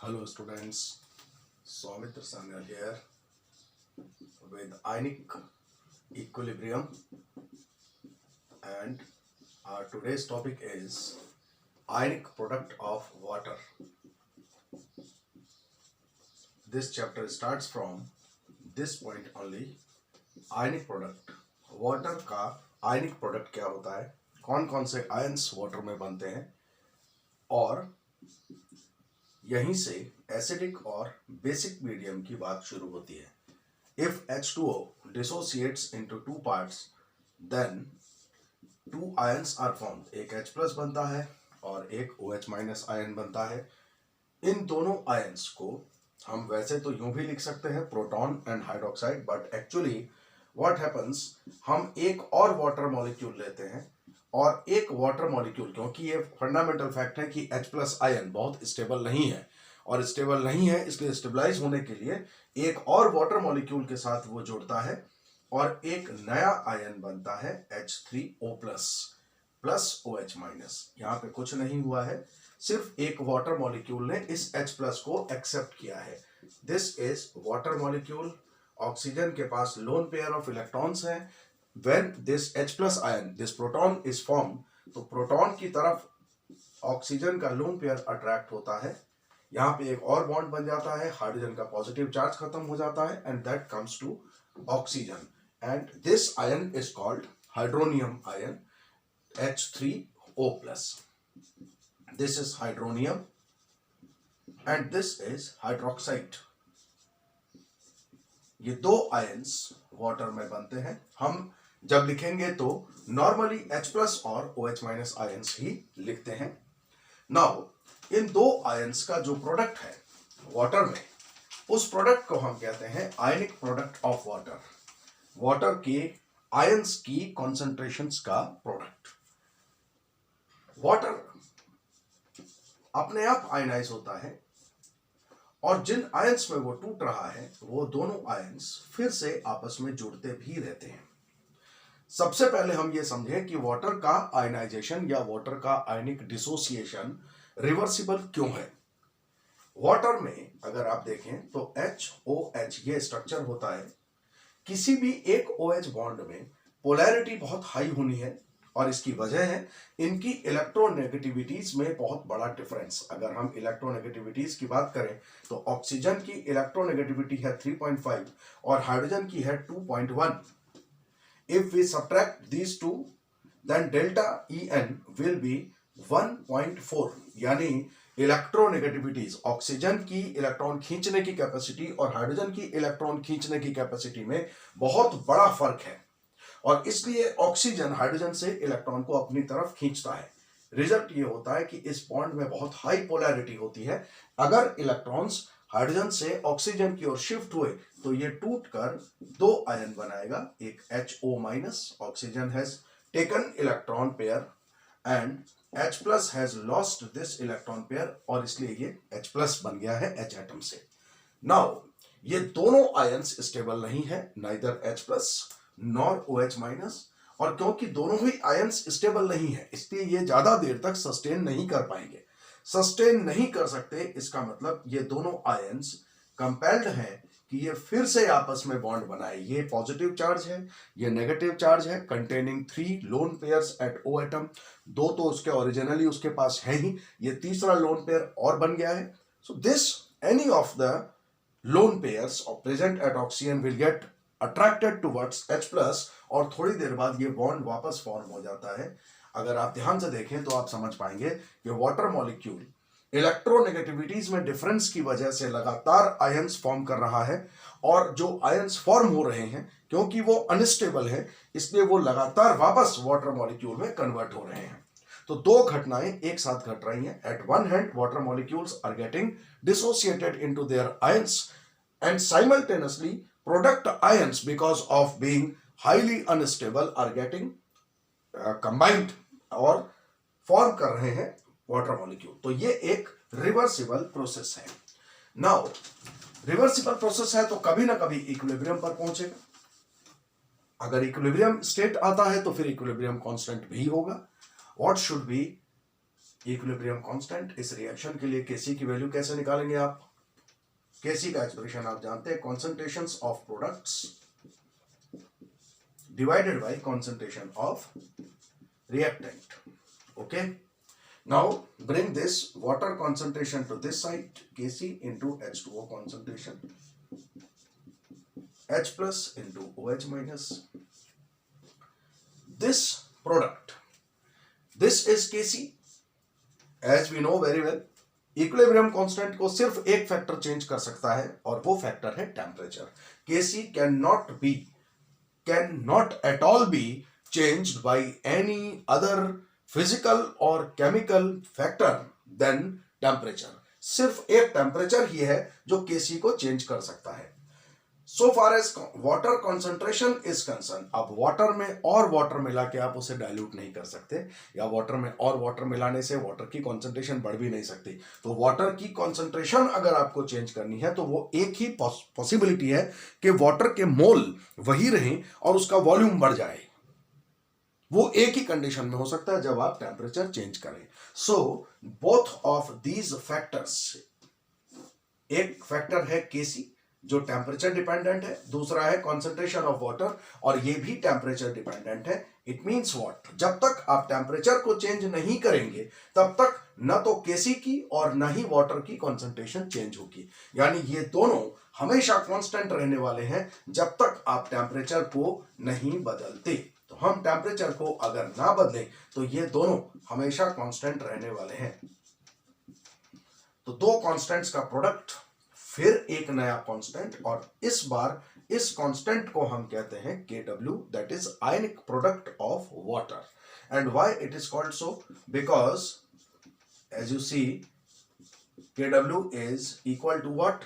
Hello students, Soumitra Sanyal here with ionic equilibrium, and our today's topic is ionic product of water. This chapter starts from this point only. ionic product, water का ionic product क्या होता है, कौन कौन से ions water में बनते हैं, और यहीं से एसिडिक और बेसिक मीडियम की बात शुरू होती है. If H2O dissociates into two parts, then two ions are formed. एक H plus बनता है और एक OH minus आयन बनता है. इन दोनों आयंस को हम वैसे तो यूं भी लिख सकते हैं proton and hydroxide, but actually what happens, हम एक और वाटर मॉलिक्यूल लेते हैं और एक वाटर मॉलिक्यूल, क्योंकि ये फंडामेंटल फैक्ट है कि H प्लस आयन बहुत स्टेबल नहीं है, और स्टेबल नहीं है इसलिए स्टेबलाइज होने के लिए एक और वाटर मॉलिक्यूल के साथ वो जुड़ता है और एक नया आयन बनता है H3O प्लस OH माइनस. यहाँ पे कुछ नहीं हुआ है, सिर्फ एक वाटर मॉलिक्यूल ने इस H प्लस को एक्सेप्ट किया है. This is water molecule. Oxygen के पास लोन पेयर ऑफ इलेक्ट्रॉन्स हैं. When this H plus ion, this proton is form, तो प्रोटॉन की तरफ ऑक्सीजन का लोन पेयर अट्रैक्ट होता है. यहाँ पे एक और बॉन्ड बन जाता है, हाइड्रोजन का पॉजिटिव चार्ज खत्म हो जाता है, and that comes to oxygen, and this ion is called hydronium ion H3O plus. This is hydronium and this is hydroxide. ये दो आयंस वाटर में बनते हैं. हम जब लिखेंगे तो नॉर्मली H प्लस और OH माइनस आयंस ही लिखते हैं. नाउ इन दो आयंस का जो प्रोडक्ट है वाटर में, उस प्रोडक्ट को हम कहते हैं आयनिक प्रोडक्ट ऑफ वाटर. वाटर के आयंस की कॉन्सेंट्रेशंस का प्रोडक्ट. वाटर अपने आप आयनाइज होता है और जिन आयंस में वो टूट रहा है वो दोनों आयंस फिर से आपस में जुड़ते भी रहते हैं. सबसे पहले हम ये समझें कि वाटर का आयनाइजेशन या वाटर का आयनिक डिसोसिएशन रिवर्सिबल क्यों है. वाटर में अगर आप देखें तो HOH ये स्ट्रक्चर होता है. किसी भी एक OH बॉन्ड में पोलैरिटी बहुत हाई होनी है, और इसकी वजह है इनकी इलेक्ट्रोनेगेटिविटीज में बहुत बड़ा डिफरेंस. अगर हम इलेक्ट्रोनेगेटिविटीज की बात करें तो ऑक्सीजन की इलेक्ट्रोनेगेटिविटी है 3.5 और हाइड्रोजन की है 2.1. If we subtract these two, then delta En will be 1.4. यानी इलेक्ट्रोनेगेटिविटीज, ऑक्सीजन की इलेक्ट्रॉन खींचने की कैपेसिटी और हाइड्रोजन की इलेक्ट्रॉन खींचने की कैपेसिटी में बहुत बड़ा फर्क है, और इसलिए ऑक्सीजन हाइड्रोजन से इलेक्ट्रॉन को अपनी तरफ खींचता है. रिजल्ट ये होता है कि इस बॉन्ड में बहुत हाई पोलैरिटी होती है. अगर इलेक्ट्रॉन्स हाइड्रोजन से ऑक्सीजन की ओर शिफ्ट हुए तो ये टूटकर दो आयन बनाएगा. एक HO minus, oxygen has taken electron pair and H plus has lost this electron pair, और इसलिए ये H प्लस बन गया है H एटम से. नाउ ये दोनों आयंस स्टेबल नहीं है, neither H plus nor OH minus, और क्योंकि दोनों ही आयंस स्टेबल नहीं है इसलिए ये ज्यादा देर तक सस्टेन नहीं कर पाएंगे. सस्टेन नहीं कर सकते, इसका मतलब ये दोनों आयंस कंपेल्ड हैं कि ये फिर से आपस में बॉन्ड बनाए. ये पॉजिटिव चार्ज है, ये नेगेटिव चार्ज है, containing 3 lone pairs at O atom. दो तो उसके ओरिजिनली उसके पास है ही, ये तीसरा लोन पेयर और बन गया है. So this any of the lone pairs present at oxygen will get attracted towards H plus, और थोड़ी देर बाद ये बॉन्ड वापस फॉर्म हो जाता है. अगर आप ध्यान से देखें तो आप समझ पाएंगे कि वाटर मॉलिक्यूल इलेक्ट्रोनेगेटिविटीज में डिफरेंस की वजह से लगातार आयंस फॉर्म कर रहा है, और जो आयंस फॉर्म हो रहे हैं क्योंकि वो अनस्टेबल है इसलिए वो लगातार वापस वाटर मॉलिक्यूल में कन्वर्ट हो रहे हैं. तो दो घटनाएं एक साथ घट रही हैं. At one hand water molecules are getting dissociated into their ions, and simultaneously product ions because of being highly unstable are getting combined और फॉर्म कर रहे हैं वाटर मॉलिक्यूल. तो ये एक रिवर्सिबल प्रोसेस है. नाउ रिवर्सिबल प्रोसेस है तो कभी ना कभी इक्विलिब्रियम पर पहुंचेगा. अगर इक्विलिब्रियम स्टेट आता है तो फिर इक्विलिब्रियम कांस्टेंट भी होगा. What should B equilibrium constant. इस रिएक्शन के लिए Kc की वैल्यू कैसे निकालेंगे आप? Kc का एक्सप्रेशन आप जानते हैं, concentrations of products divided by concentration of reactant. Okay, now bring this water concentration to this side, Kc into H2O concentration, H plus into OH minus. This product, this is Kc. As we know very well, equilibrium constant को सिर्फ एक factor change कर सकता है और वो factor है temperature. Kc cannot at all be changed by any other physical or chemical factor than temperature. सिर्फ एक टेम्परेचर ही है जो Kc को चेंज कर सकता है. So far as water concentration is concerned, अब वाटर में और वाटर मिला के आप उसे डाइल्यूट नहीं कर सकते, या वाटर में और वाटर मिलाने से वाटर की कॉन्सेंट्रेशन बढ़ भी नहीं सकती. तो वाटर की कॉन्सेंट्रेशन अगर आपको चेंज करनी है तो वो एक ही पॉसिबिलिटी है कि वाटर के मोल वही रहें और उसका वॉल्यूम बढ़ जाए. वो एक ही कंडीशन में हो सकता है जब आप टेम्परेचर चेंज करें. So both of these factors, एक फैक्टर है Kc जो टेम्परेचर डिपेंडेंट है, दूसरा है कॉन्सेंट्रेशन ऑफ वाटर और ये भी टेम्परेचर डिपेंडेंट है. इट मींस व्हाट, जब तक आप टेम्परेचर को चेंज नहीं करेंगे तब तक न तो Kc की और न ही वाटर की कॉन्सेंट्रेशन चेंज होगी. यानी ये दोनों हमेशा कांस्टेंट रहने वाले हैं जब तक आप टेम्परेचर को नहीं बदलते. तो हम टेम्परेचर को अगर ना बदलें तो ये दोनों हमेशा कांस्टेंट रहने वाले हैं. तो दो कांस्टेंट्स का प्रोडक्ट, फिर एक नया कांस्टेंट, और इस बार इस कांस्टेंट को हम कहते हैं Kw, that is ionic product of water. And why it is called so? Because as you see Kw is equal to what?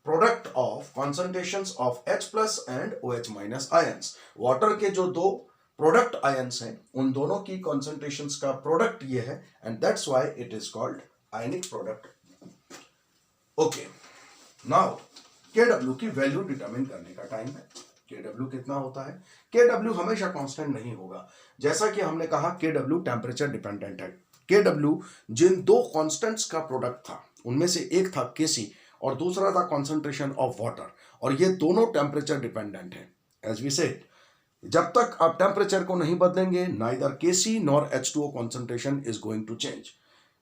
Product of concentrations of H plus and OH minus ions. Water के जो दो product ions हैं उन दोनों की concentrations का product ये है, and that's why it is called ionic product. Okay, now Kw की वैल्यू डिटरमिन करने का टाइम है. Kw कितना होता है? Kw हमेशा कांस्टेंट नहीं होगा. जैसा कि हमने कहा Kw टेम्परेचर डिपेंडेंट है. Kw जिन दो कांस्टेंट्स का प्रोडक्ट था उनमें से एक था Kc और दूसरा था कॉन्सेंट्रेशन ऑफ वाटर, और ये दोनों टेम्परेचर डिपेंडेंट हैं. एज वी सेड, जब तक आप टेम्परेचर को नहीं बदलेंगे neither Kc nor H2O concentration is going to change.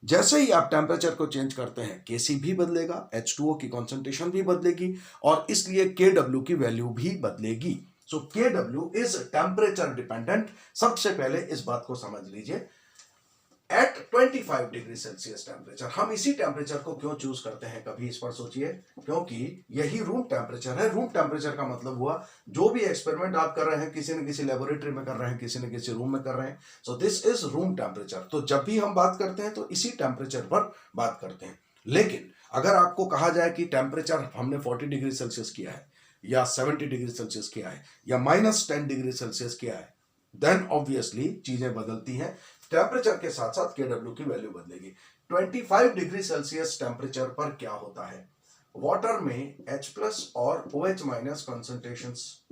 जैसे ही आप टेम्परेचर को चेंज करते हैं Kc भी बदलेगा, H2O की कॉन्सेंट्रेशन भी बदलेगी, और इसलिए Kw की वैल्यू भी बदलेगी. सो Kw इज टेम्परेचर डिपेंडेंट. सबसे पहले इस बात को समझ लीजिए. एट 25 डिग्री सेल्सियस टेम्परेचर, हम इसी टेम्परेचर को क्यों चूज करते हैं, कभी इस पर सोचिए. क्योंकि यही रूम टेम्परेचर है. रूम टेम्परेचर का मतलब हुआ जो भी एक्सपेरिमेंट आप कर रहे हैं किसी न किसी लेबोरेटरी में कर रहे हैं, किसी न किसी रूम में कर रहे हैं. So this is room temperature. तो जब भी हम बात करते हैं तो इसी टेम्परेचर पर बात करते हैं. लेकिन अगर आपको कहा जाए कि टेम्परेचर हमने 40 डिग्री सेल्सियस किया है, या 70 डिग्री सेल्सियस किया है, या -10 डिग्री सेल्सियस किया है, देन ऑब्वियसली चीजें बदलती हैं. टेम्परेचर के साथ साथ Kw की वैल्यू बदलेगी. 25 डिग्री सेल्सियस टेम्परेचर पर क्या होता है? वाटर में H प्लस और OH माइनस कॉन्सेंट्रेशंस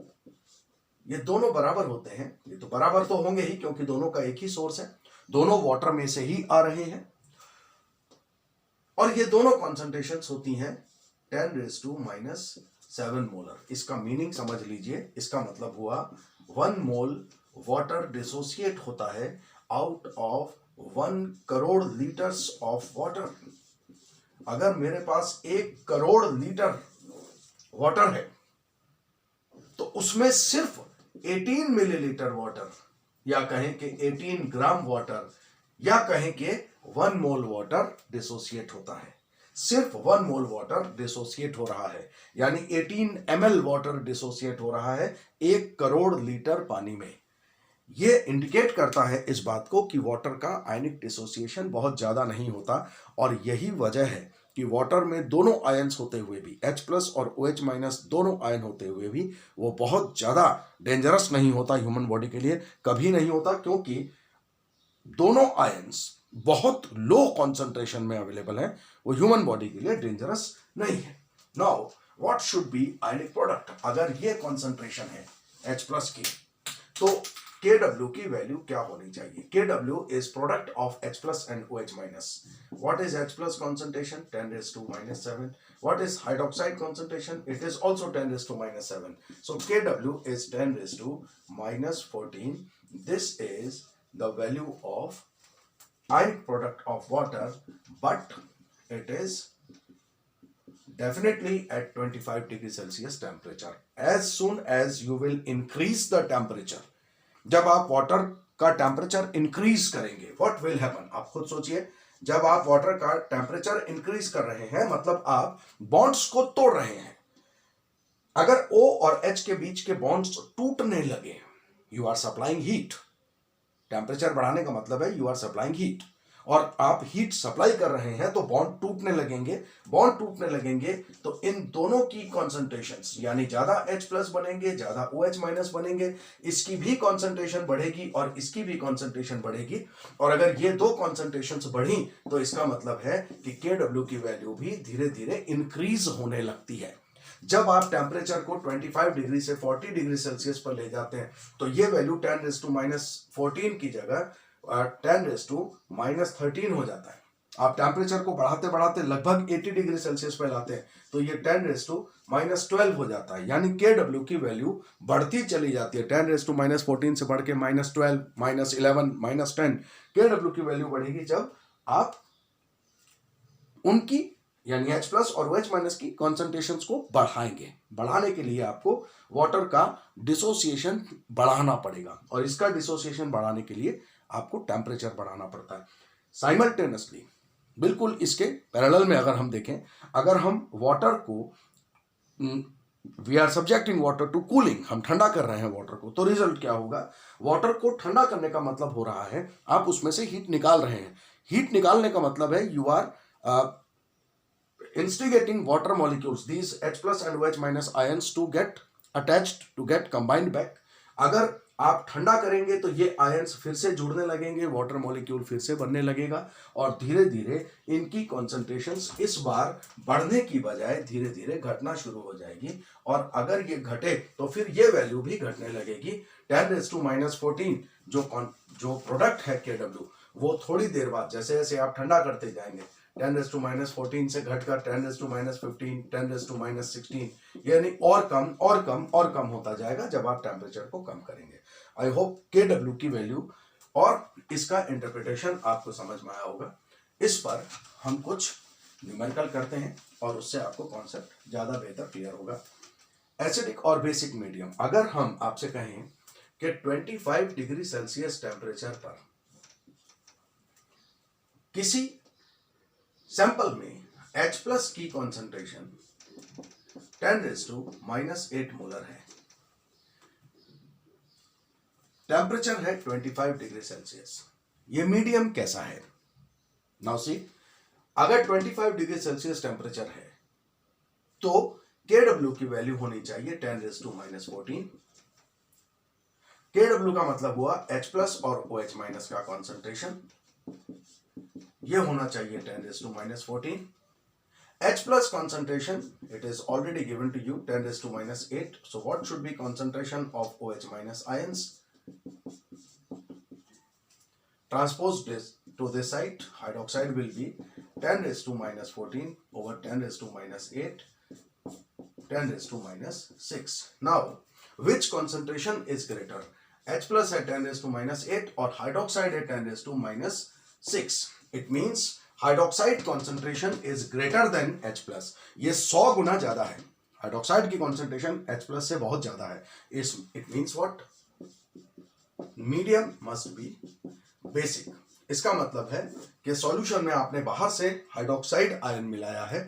ये दोनों बराबर होते हैं. ये तो बराबर तो होंगे ही क्योंकि दोनों का एक ही सोर्स है, दोनों वाटर में से ही आ रहे हैं, और ये दोनों कॉन्सेंट्रेशंस होती हैं 10⁻⁻7 मोलर. इसका मीनिंग समझ लीजिए. इसका मतलब हुआ 1 मोल वाटर डिसोसिएट होता है out of 1 crore litres of water. अगर मेरे पास 1 करोड़ लीटर वाटर है तो उसमें सिर्फ 18 मिलीलीटर वाटर, या कहें कि 18 ग्राम वाटर, या कहें कि 1 मोल वाटर डिसोसिएट होता है. सिर्फ 1 मोल वाटर डिसोसिएट हो रहा है, यानी 18 ml वाटर डिसोसिएट हो रहा है 1 करोड़ लीटर पानी में. ये इंडिकेट करता है इस बात को कि वाटर का आयनिक डिसोसिएशन बहुत ज्यादा नहीं होता, और यही वजह है कि वाटर में दोनों आयंस होते हुए भी, H प्लस और OH माइनस दोनों आयन होते हुए भी, वो बहुत ज्यादा डेंजरस नहीं होता ह्यूमन बॉडी के लिए. कभी नहीं होता, क्योंकि दोनों आयंस बहुत लो कॉन्सेंट्रेशन में अवेलेबल है. वो ह्यूमन बॉडी के लिए डेंजरस नहीं है. Now what should B ionic product? अगर ये कॉन्सेंट्रेशन है H प्लस की, तो Kw की वैल्यू क्या होनी चाहिए? Kw is product of H plus and OH minus. What is H plus concentration? 10 raised to minus 7. What is hydroxide concentration? It is also 10 raised to minus 7. So Kw is 10 raised to minus 14. This is the value of ionic product of water, but it is definitely at 25 degree Celsius temperature. As soon as you will increase the temperature, जब आप water का temperature increase करेंगे, what will happen? आप खुद सोचिए, जब आप water का टेम्परेचर इंक्रीज कर रहे हैं मतलब आप बॉन्ड्स को तोड़ रहे हैं. अगर O और H के बीच के बॉन्ड्स टूटने लगे, you are supplying heat. Temperature बढ़ाने का मतलब है यू आर सप्लाइंग हीट, और आप हीट सप्लाई कर रहे हैं तो बॉन्ड टूटने लगेंगे. बॉन्ड टूटने लगेंगे तो इन दोनों की कॉन्सेंट्रेशंस यानी ज्यादा H प्लस बनेंगे, ज्यादा OH माइनस बनेंगे. इसकी भी कॉन्सेंट्रेशन बढ़ेगी और इसकी भी कॉन्सेंट्रेशन बढ़ेगी, और अगर ये दो कॉन्सेंट्रेशंस बढ़ी तो इसका मतलब है कि Kw की वैल्यू भी धीरे धीरे इंक्रीज होने लगती है. जब आप टेम्परेचर को 25 डिग्री से 40 डिग्री सेल्सियस पर ले जाते हैं तो ये वैल्यू 10 रेज़ टू माइनस 14 की जगह 10 रेज़ टू माइनस 13 हो जाता है. आप टेम्परेचर को बढ़ाते बढ़ाते लगभग 80 डिग्री सेल्सियस पर लाते हैं तो ये 10 रेज़ टू माइनस 12 हो जाता है. यानी Kw की वैल्यू बढ़ती चली जाती है. 10 रेज़ टू माइनस 14 से बढ़ के माइनस 12, माइनस 11, माइनस 10. Kw की वैल्यू बढ़ेगी जब आप उनकी यानी H प्लस और OH माइनस की कॉन्सेंट्रेशंस को बढ़ाएंगे. बढ़ाने के लिए आपको वाटर का डिसोसिएशन बढ़ाना पड़ेगा, और इसका डिसोसिएशन बढ़ाने के लिए आपको टेम्परेचर बढ़ाना पड़ता है. साइमल्टेनियसली बिल्कुल इसके पैरेलल में अगर हम देखें, अगर हम वाटर को we are subjecting water to cooling, हम ठंडा कर रहे हैं वाटर को, तो रिजल्ट क्या होगा? वाटर को ठंडा करने का मतलब हो रहा है आप उसमें से हीट निकाल रहे हैं. हीट निकालने का मतलब है you are instigating water molecules, these H plus and OH minus ions to get attached, to get combined back. अगर आप ठंडा करेंगे तो ये आयंस फिर से जुड़ने लगेंगे, वाटर मॉलिक्यूल फिर से बनने लगेगा, और धीरे धीरे इनकी कॉन्सेंट्रेशंस इस बार बढ़ने की बजाय धीरे धीरे घटना शुरू हो जाएगी. और अगर ये घटे तो फिर ये वैल्यू भी घटने लगेगी. 10 रेज़ टू माइनस 14 जो प्रोडक्ट है Kw, वो थोड़ी देर बाद जैसे जैसे आप ठंडा करते जाएंगे 10 रेज़ टू माइनस 14 से घटकर 10 raise to minus 15, 10 raise to minus 16, यानी और कम और कम और कम होता जाएगा जब आप टेम्परेचर को कम करेंगे. आई होप Kw की वैल्यू और इसका इंटरप्रिटेशन आपको समझ में आया होगा. इस पर हम कुछ न्यूमेरिकल करते हैं और उससे आपको कॉन्सेप्ट ज्यादा बेहतर क्लियर होगा. एसिडिक और बेसिक मीडियम, अगर हम आपसे कहें कि 25 डिग्री सेल्सियस टेम्परेचर पर किसी सैंपल में H प्लस की concentration 10 raise to minus 8 molar है, टेम्परेचर है 25 डिग्री सेल्सियस, ये मीडियम कैसा है? नाउ सी, अगर 25 डिग्री सेल्सियस टेम्परेचर है तो Kw की वैल्यू होनी चाहिए 10 रेज़ टू माइनस 14. Kw का मतलब हुआ H प्लस और OH माइनस का कॉन्सेंट्रेशन, ये होना चाहिए 10 raise to minus 14. H plus concentration, it is already given to you 10 raised to minus 8. So what should be concentration of OH minus ions? Transpose this to this side, hydroxide will be 10 raised to minus 14 over 10 raised to minus 8, 10 raised to minus 6. Now, which concentration is greater? H plus at 10 raised to minus 8 or hydroxide at 10 raised to minus 6? It means hydroxide concentration is greater than H plus. ये 100 गुना ज्यादा है. Hydroxide की concentration H plus से बहुत ज्यादा है. It means what? Medium must be basic. इसका मतलब है कि सॉल्यूशन में आपने बाहर से हाइड्रोक्साइड आयन मिलाया है,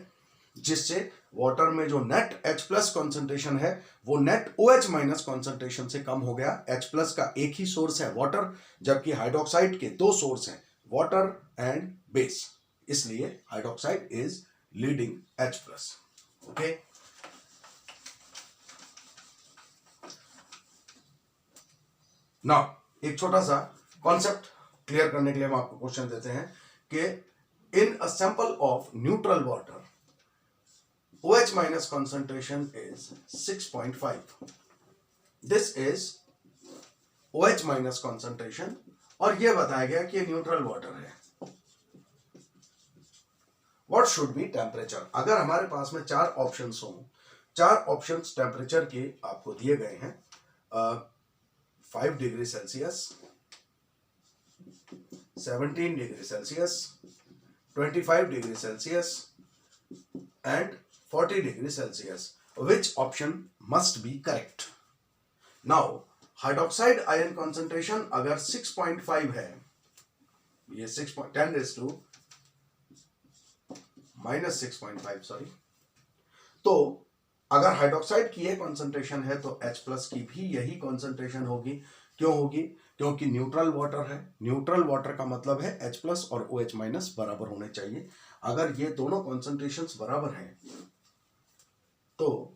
जिससे वाटर में जो नेट H प्लस कॉन्सेंट्रेशन है वो नेट OH माइनस कॉन्सेंट्रेशन से कम हो गया. H प्लस का एक ही सोर्स है वाटर, जबकि हाइड्रोक्साइड के दो सोर्स हैं, वाटर एंड बेस. इसलिए hydroxide is leading H plus. Okay, now एक छोटा सा कॉन्सेप्ट क्लियर करने के लिए हम आपको क्वेश्चन देते हैं कि in a sample of neutral water OH minus concentration is 6.5. This is OH minus concentration, और यह बताया गया कि न्यूट्रल वाटर है। What should be temperature? अगर हमारे पास में 4 ऑप्शंस हों, 4 ऑप्शंस टेम्परेचर के आपको दिए गए हैं, 5 degree Celsius, 17 degree Celsius, 25 degree Celsius and 40 degree Celsius, which option must be correct? Now hydroxide ion concentration अगर 6.5 है, ये 6.10⁻⁻⁵, सॉरी, तो अगर हाइड्रोक्साइड की ये कॉन्सेंट्रेशन है तो H प्लस की भी यही कॉन्सेंट्रेशन होगी। क्यों होगी? क्योंकि न्यूट्रल वाटर है। न्यूट्रल वाटर का मतलब है H प्लस और OH माइनस बराबर होने चाहिए। अगर ये दोनों कॉन्सेंट्रेशंस बराबर हैं तो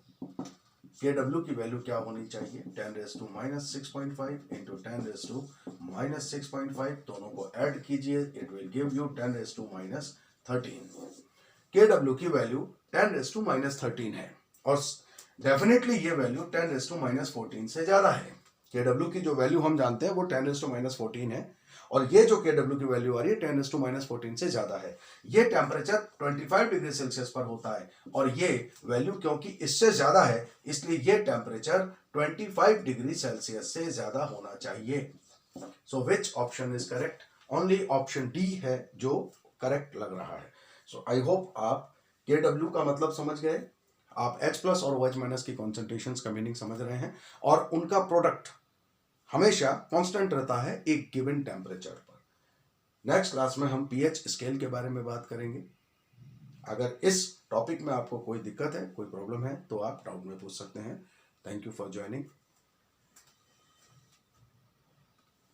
Kw की वैल्यू क्या होनी चाहिए? 10⁻⁻⁶ इंटू 10⁻⁻⁵, दोनों को ऐड कीजिए, it will give you 10⁻⁻13। Kw की वैल्यू 10⁻⁻13 है और डेफिनेटली ये वैल्यू 10⁻⁻14 से ज्यादा है। Kw की जो वैल्यू हम जानते हैं वो 10⁻⁻14 है और ये जो Kw की वैल्यू आ रही है 10⁻⁻14 से ज्यादा है। ये टेम्परेचर 25 डिग्री सेल्सियस पर होता है और ये वैल्यू क्योंकि इससे ज्यादा है इसलिए ये टेम्परेचर 25 डिग्री सेल्सियस से ज्यादा होना चाहिए। So which option is correct? Only option D है जो करेक्ट लग रहा है। सो आई होप आप Kw का मतलब समझ गए, आप H प्लस और OH माइनस की कॉन्सेंट्रेशंस का मीनिंग समझ रहे हैं और उनका प्रोडक्ट हमेशा कांस्टेंट रहता है एक गिवन टेम्परेचर पर। नेक्स्ट क्लास में हम pH स्केल के बारे में बात करेंगे। अगर इस टॉपिक में आपको कोई दिक्कत है, कोई प्रॉब्लम है तो आप डाउट में पूछ सकते हैं। Thank you for joining.